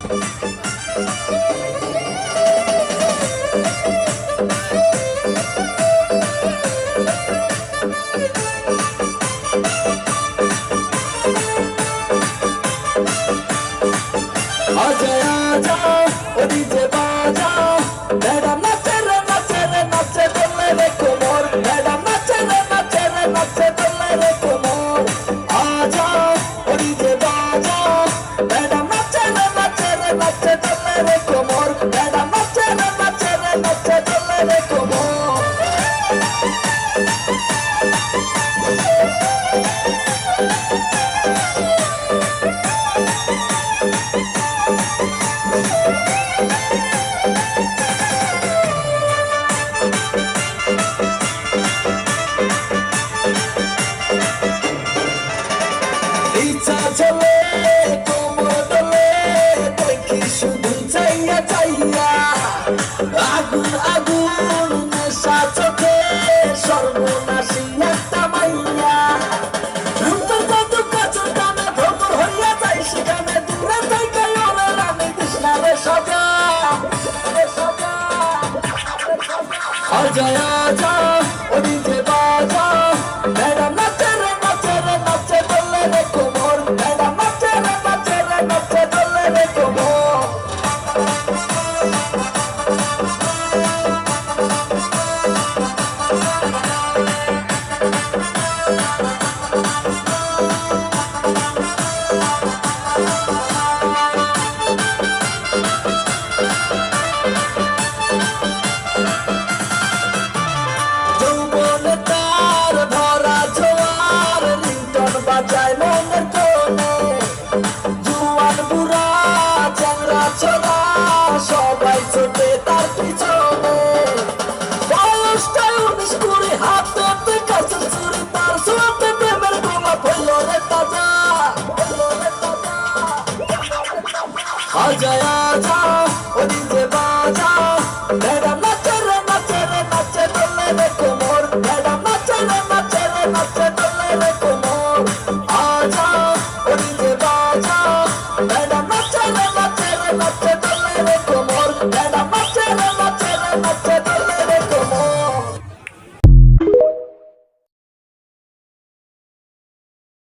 आजा आजा ओ डीजे बाजा मैडम नाचे रे नाचे रे नाचे डोले रे कोमर मैडम नाचे रे नाचे रे नाचे डोले रे कोमर आजा ओ डीजे बाजा मैडम नाचे रे नाचे रे नाचे डोले रे कोमर मैडम नाचे रे नाचे रे नाचे डोले रे कोमर ইচ্ছা চলে কোমর দলে দেখি শুধু চাইয়া চাইয়া আগুন আগুন নেশা চোখে সর্বনাশী একটা মাইয়া রূপের কত কাছে টানে ভোর হইয়া যাই সেখানে দূরে থেকে ওরে রানী কৃষ্ণারে সজা আজা আজা ও ডিজে বাজা ম্যাডাম নাচে রে নাচে রে নাচে দোলে রে কোমর ম্যাডাম নাচে রে নাচে রে নাচে দোলে রে কোমর যৌবনে তার ভরা জোয়ার রিংটন বাজায় মনের কোণে জুয়ান বুড়া চ্যাংড়া ছোড়া সবাই ছোটে তার পিছনে বয়সটাই 19-20 হাতে কাছে চুরি তার সোয়াতে প্রেমের গোলাপ হইল রে তাজা আজা